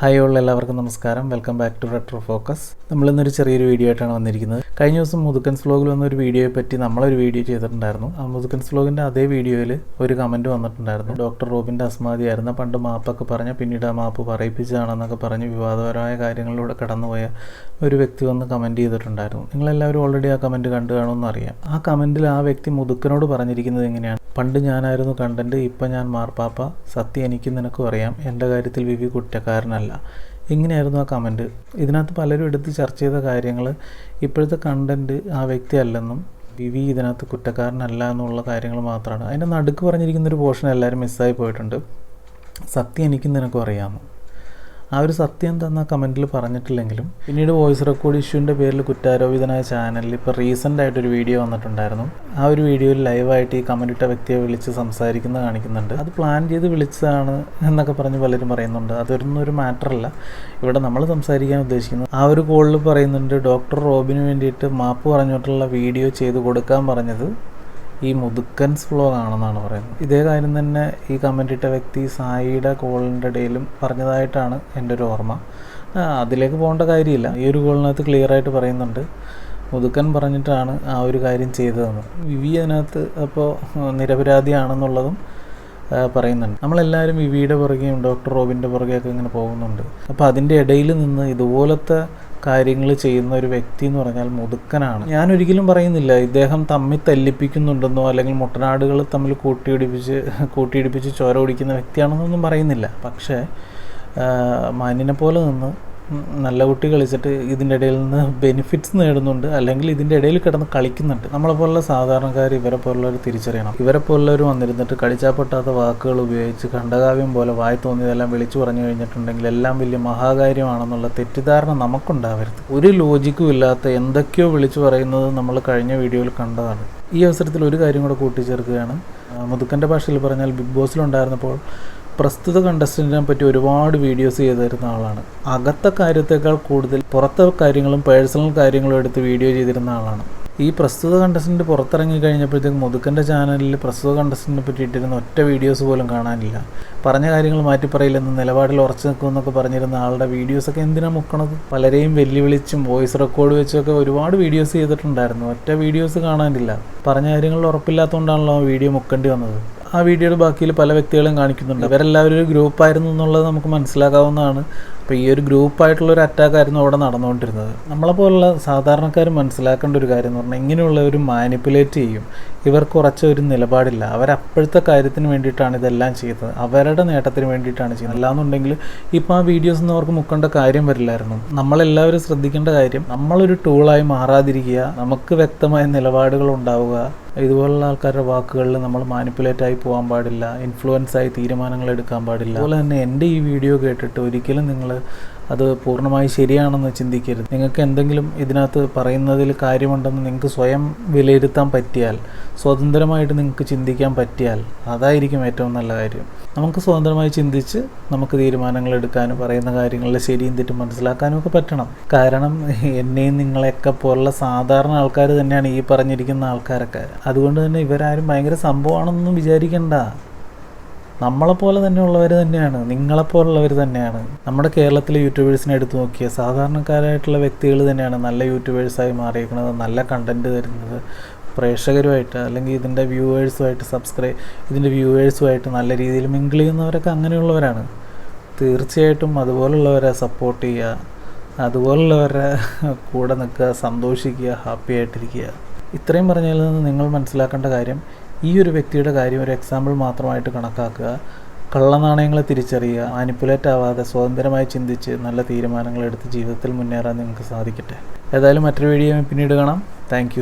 Hi all, എല്ലാവർക്കും നമസ്കാരം. Welcome back to retro focus. നമ്മളിന്നൊരു ചെറിയൊരു വീഡിയോ ആയിട്ടാണ് വന്നിരിക്കുന്നത്. കഴിഞ്ഞ ദിവസം മുതുക്കൻസ് വ്ലോഗിൽ വന്നൊരു വീഡിയോയെ പറ്റി നമ്മളൊരു വീഡിയോ ചെയ്തിട്ടുണ്ടായിരുന്നു. ആ മുതുക്കൻസ് വ്ലോഗിൻ്റെ അതേ വീഡിയോയിൽ ഒരു കമൻറ്റ് വന്നിട്ടുണ്ടായിരുന്നു. ഡോക്ടർ റോബിൻ്റെ അസ്മാദിയായിരുന്നു, പണ്ട് മാപ്പൊക്കെ പറഞ്ഞ പിന്നീട് ആ മാപ്പ് പറയിപ്പിച്ചതാണെന്നൊക്കെ പറഞ്ഞ് വിവാദപരമായ കാര്യങ്ങളിലൂടെ കടന്നുപോയ ഒരു വ്യക്തി വന്ന് കമൻറ്റ് ചെയ്തിട്ടുണ്ടായിരുന്നു. നിങ്ങളെല്ലാവരും ഓൾറെഡി ആ കമൻറ്റ് കണ്ടു കാണുമെന്ന് അറിയാം. ആ കമൻറ്റിൽ ആ വ്യക്തി മുതുക്കനോട് പറഞ്ഞിരിക്കുന്നത് എങ്ങനെയാണ്: പണ്ട് ഞാനായിരുന്നു കണ്ടൻറ്റ്, ഇപ്പം ഞാൻ മാർപ്പാപ്പ, സത്യം എനിക്കും നിനക്കും അറിയാം, എൻ്റെ കാര്യത്തിൽ വിവി കുറ്റക്കാരനല്ല. ഇങ്ങനെയായിരുന്നു ആ കമൻറ്റ്. ഇതിനകത്ത് പലരും എടുത്ത് ചർച്ച ചെയ്ത കാര്യങ്ങൾ ഇപ്പോഴത്തെ കണ്ടൻറ്റ് ആ വ്യക്തി അല്ലെന്നും വിവി ഇതിനകത്ത് കുറ്റക്കാരനല്ല എന്നുള്ള കാര്യങ്ങൾ മാത്രമാണ്. അതിൻ്റെ നടുക്ക് പറഞ്ഞിരിക്കുന്നൊരു പോർഷൻ എല്ലാവരും മിസ്സായി പോയിട്ടുണ്ട്. സത്യം എനിക്കും നിനക്കും അറിയാമെന്ന്. ആ ഒരു സത്യം തന്ന കമൻറ്റിൽ പറഞ്ഞിട്ടില്ലെങ്കിലും പിന്നീട് വോയിസ് റെക്കോർഡ് ഇഷ്യൂവിൻ്റെ പേരിൽ കുറ്റാരോപിതനായ ചാനലിൽ ഇപ്പോൾ റീസെൻ്റായിട്ടൊരു വീഡിയോ വന്നിട്ടുണ്ടായിരുന്നു. ആ ഒരു വീഡിയോയിൽ ലൈവായിട്ട് ഈ കമൻറ്റ് ഇട്ട വ്യക്തിയെ വിളിച്ച് സംസാരിക്കുന്നത് കാണിക്കുന്നുണ്ട്. അത് പ്ലാൻ ചെയ്ത് വിളിച്ചതാണ് എന്നൊക്കെ പറഞ്ഞ് പലരും പറയുന്നുണ്ട്. അതൊന്നും ഒരു മാറ്ററല്ല. ഇവിടെ നമ്മൾ സംസാരിക്കാൻ ഉദ്ദേശിക്കുന്നത് ആ ഒരു കോളിൽ പറയുന്നുണ്ട്, ഡോക്ടർ റോബിന് വേണ്ടിയിട്ട് മാപ്പ് പറഞ്ഞിട്ടുള്ള വീഡിയോ ചെയ്ത് കൊടുക്കാൻ പറഞ്ഞത് ഈ മുതുക്കൻസ് വ്ലോഗ് ആണെന്നാണ് പറയുന്നത്. ഇതേ കാര്യം തന്നെ ഈ കമൻ്റ് ഇട്ട വ്യക്തി സായിയുടെ കോളിൻ്റെ ഇടയിലും പറഞ്ഞതായിട്ടാണ് എൻ്റെ ഒരു ഓർമ്മ. അതിലേക്ക് പോകേണ്ട കാര്യമില്ല. ഈ ഒരു കോളിനകത്ത് ക്ലിയറായിട്ട് പറയുന്നുണ്ട് മുതുക്കൻ പറഞ്ഞിട്ടാണ് ആ ഒരു കാര്യം ചെയ്തതെന്ന്. വിവി അതിനകത്ത് അപ്പോൾ നിരപരാധിയാണെന്നുള്ളതും പറയുന്നുണ്ട്. നമ്മളെല്ലാവരും വിവിയുടെ പുറകെയും ഡോക്ടർ റോബിൻ്റെ പുറകെയൊക്കെ ഇങ്ങനെ പോകുന്നുണ്ട്. അപ്പോൾ അതിൻ്റെ ഇടയിൽ നിന്ന് ഇതുപോലത്തെ കാര്യങ്ങൾ ചെയ്യുന്ന ഒരു വ്യക്തി എന്ന് പറഞ്ഞാൽ മുതുക്കനാണ്. ഞാനൊരിക്കലും പറയുന്നില്ല ഇദ്ദേഹം തമ്മിൽ തല്ലിപ്പിക്കുന്നുണ്ടെന്നോ അല്ലെങ്കിൽ മുട്ടനാടുകൾ തമ്മിൽ കൂട്ടിയിടിപ്പിച്ച് ചോര കുടിക്കുന്ന വ്യക്തിയാണെന്നൊന്നും പറയുന്നില്ല. പക്ഷേ മാന്യനെ പോലെ നിന്ന് നല്ല കുട്ടി കളിച്ചിട്ട് ഇതിൻ്റെ ഇടയിൽ നിന്ന് ബെനിഫിറ്റ്സ് നേടുന്നുണ്ട്, അല്ലെങ്കിൽ ഇതിൻ്റെ ഇടയിൽ കിടന്ന് കളിക്കുന്നുണ്ട്. നമ്മളെപ്പോലുള്ള സാധാരണക്കാർ ഇവരെ പോലുള്ളവർ തിരിച്ചറിയണം. ഇവരെ പോലുള്ളവർ വന്നിരുന്നിട്ട് കടിച്ചാപ്പൊട്ടാത്ത വാക്കുകൾ ഉപയോഗിച്ച് ഖണ്ഡകാവ്യം പോലെ വായി തോന്നിയതെല്ലാം വിളിച്ചു പറഞ്ഞു കഴിഞ്ഞിട്ടുണ്ടെങ്കിൽ എല്ലാം വലിയ മഹാകാര്യമാണെന്നുള്ള തെറ്റിദ്ധാരണ നമുക്കുണ്ടാവരുത്. ഒരു ലോജിക്കും ഇല്ലാത്ത എന്തൊക്കെയോ വിളിച്ചു പറയുന്നത് നമ്മൾ കഴിഞ്ഞ വീഡിയോയിൽ കണ്ടതാണ്. ഈ അവസരത്തിൽ ഒരു കാര്യം കൂടെ കൂട്ടിച്ചേർക്കുകയാണ്. മുതുക്കൻ്റെ ഭാഷയിൽ പറഞ്ഞാൽ ബിഗ് ബോസിലുണ്ടായിരുന്നപ്പോൾ പ്രസ്തുത കണ്ടസ്റ്റൻറ്റിനെ പറ്റി ഒരുപാട് വീഡിയോസ് ചെയ്ത് തരുന്ന ആളാണ്. അകത്തെ കാര്യത്തേക്കാൾ കൂടുതൽ പുറത്തെ കാര്യങ്ങളും പേഴ്സണൽ കാര്യങ്ങളും എടുത്ത് വീഡിയോ ചെയ്തിരുന്ന ആളാണ്. ഈ പ്രസ്തുത കണ്ടസ്റ്റൻറ്റ് പുറത്തിറങ്ങി കഴിഞ്ഞപ്പോഴത്തേക്കും മുതുക്കൻ്റെ ചാനലിൽ പ്രസ്തുത കണ്ടസ്റ്റൻറ്റിനെ പറ്റിയിട്ടിരുന്ന ഒറ്റ വീഡിയോസ് പോലും കാണാനില്ല. പറഞ്ഞ കാര്യങ്ങൾ മാറ്റിപ്പറയില്ലെന്ന് നിലപാടിൽ ഉറച്ചു നിൽക്കുമെന്നൊക്കെ പറഞ്ഞിരുന്ന ആളുടെ വീഡിയോസൊക്കെ എന്തിനാണ് മുക്കണത്? പലരെയും വെല്ലുവിളിച്ചും വോയിസ് റെക്കോർഡ് വെച്ചൊക്കെ ഒരുപാട് വീഡിയോസ് ചെയ്തിട്ടുണ്ടായിരുന്നു. ഒറ്റ വീഡിയോസ് കാണാനില്ല. പറഞ്ഞ കാര്യങ്ങളിൽ ഉറപ്പില്ലാത്തതുകൊണ്ടാണല്ലോ ആ വീഡിയോ മുക്കേണ്ടി വന്നത്. ആ വീഡിയോയുടെ ബാക്കിയിൽ പല വ്യക്തികളും കാണിക്കുന്നുണ്ട്. ഇവരെല്ലാവരും ഒരു ഗ്രൂപ്പായിരുന്നു എന്നുള്ളത് നമുക്ക് മനസ്സിലാക്കാവുന്നതാണ്. അപ്പോൾ ഈ ഒരു ഗ്രൂപ്പായിട്ടുള്ളൊരു അറ്റാക്കായിരുന്നു അവിടെ നടന്നുകൊണ്ടിരുന്നത്. നമ്മളെപ്പോലുള്ള സാധാരണക്കാർ മനസ്സിലാക്കേണ്ട ഒരു കാര്യം എന്ന് പറഞ്ഞാൽ ഇങ്ങനെയുള്ളവർ മാനിപ്പുലേറ്റ് ചെയ്യും. ഇവർക്ക് കുറച്ച് ഒരു നിലപാടില്ല. അവരപ്പോഴത്തെ കാര്യത്തിന് വേണ്ടിയിട്ടാണ് ഇതെല്ലാം ചെയ്തത്, അവരുടെ നേട്ടത്തിന് വേണ്ടിയിട്ടാണ് ചെയ്യുന്നത്. അല്ലാന്നുണ്ടെങ്കിൽ ഇപ്പോൾ ആ വീഡിയോസ് ഒന്നും അവർക്ക് മുക്കേണ്ട കാര്യം വരില്ലായിരുന്നു. നമ്മളെല്ലാവരും ശ്രദ്ധിക്കേണ്ട കാര്യം, നമ്മളൊരു ടൂളായി മാറാതിരിക്കുക, നമുക്ക് വ്യക്തമായ നിലപാടുകൾ ഉണ്ടാവുക. ഇതുപോലുള്ള ആൾക്കാരുടെ വാക്കുകളിൽ നമ്മൾ മാനിപ്പുലേറ്റായി പോകാൻ പാടില്ല, ഇൻഫ്ലുവൻസായി തീരുമാനങ്ങൾ എടുക്കാൻ പാടില്ല. അതുപോലെ തന്നെ എൻ്റെ ഈ വീഡിയോ കേട്ടിട്ട് ഒരിക്കലും നിങ്ങൾ അത് പൂർണ്ണമായി ശരിയാണെന്ന് ചിന്തിക്കരുത്. നിങ്ങൾക്ക് എന്തെങ്കിലും ഇതിനകത്ത് പറയുന്നതിൽ കാര്യമുണ്ടെന്ന് നിങ്ങൾക്ക് സ്വയം വിലയിരുത്താൻ പറ്റിയാൽ, സ്വതന്ത്രമായിട്ട് നിങ്ങൾക്ക് ചിന്തിക്കാൻ പറ്റിയാൽ അതായിരിക്കും ഏറ്റവും നല്ല കാര്യം. നമുക്ക് സ്വതന്ത്രമായി ചിന്തിച്ച് നമുക്ക് തീരുമാനങ്ങൾ എടുക്കാനും പറയുന്ന കാര്യങ്ങളിൽ ശരിയും തെറ്റും മനസ്സിലാക്കാനും ഒക്കെ പറ്റണം. കാരണം എന്നെയും നിങ്ങളെയൊക്കെ പോലുള്ള സാധാരണ ആൾക്കാർ തന്നെയാണ് ഈ പറഞ്ഞിരിക്കുന്ന ആൾക്കാരൊക്കെ. അതുകൊണ്ട് തന്നെ ഇവരാരും ഭയങ്കര സംഭവമാണെന്നൊന്നും വിചാരിക്കണ്ട. നമ്മളെപ്പോലെ തന്നെയുള്ളവർ തന്നെയാണ്, നിങ്ങളെപ്പോലുള്ളവർ തന്നെയാണ്. നമ്മുടെ കേരളത്തിലെ യൂട്യൂബേഴ്സിനെ എടുത്തു നോക്കിയാൽ സാധാരണക്കാരായിട്ടുള്ള വ്യക്തികൾ തന്നെയാണ് നല്ല യൂട്യൂബേഴ്സായി മാറിയിരിക്കുന്നത്, നല്ല കണ്ടൻറ്റ് തരുന്നത്, പ്രേക്ഷകരുമായിട്ട് അല്ലെങ്കിൽ ഇതിൻ്റെ വ്യൂവേഴ്സുമായിട്ട് നല്ല രീതിയിൽ മിങ്കിൾ ചെയ്യുന്നവരൊക്കെ അങ്ങനെയുള്ളവരാണ്. തീർച്ചയായിട്ടും അതുപോലുള്ളവരെ സപ്പോർട്ട് ചെയ്യുക, അതുപോലുള്ളവരെ കൂടെ നിൽക്കുക, സന്തോഷിക്കുക, ഹാപ്പി ആയിട്ടിരിക്കുക. ഇത്രയും പറഞ്ഞതിൽ നിന്ന് നിങ്ങൾ മനസ്സിലാക്കേണ്ട കാര്യം, ഈ ഒരു വ്യക്തിയുടെ കാര്യം ഒരു എക്സാമ്പിൾ മാത്രമായിട്ട് കണക്കാക്കുക. കള്ളനാണയങ്ങളെ തിരിച്ചറിയുക, മാനിപ്പുലേറ്റ് ആവാതെ സ്വതന്ത്രമായി ചിന്തിച്ച് നല്ല തീരുമാനങ്ങൾ എടുത്ത് ജീവിതത്തിൽ മുന്നേറാൻ നിങ്ങൾക്ക് സാധിക്കട്ടെ. ഏതായാലും മറ്റൊരു വീഡിയോ പിന്നീട് കാണാം. താങ്ക്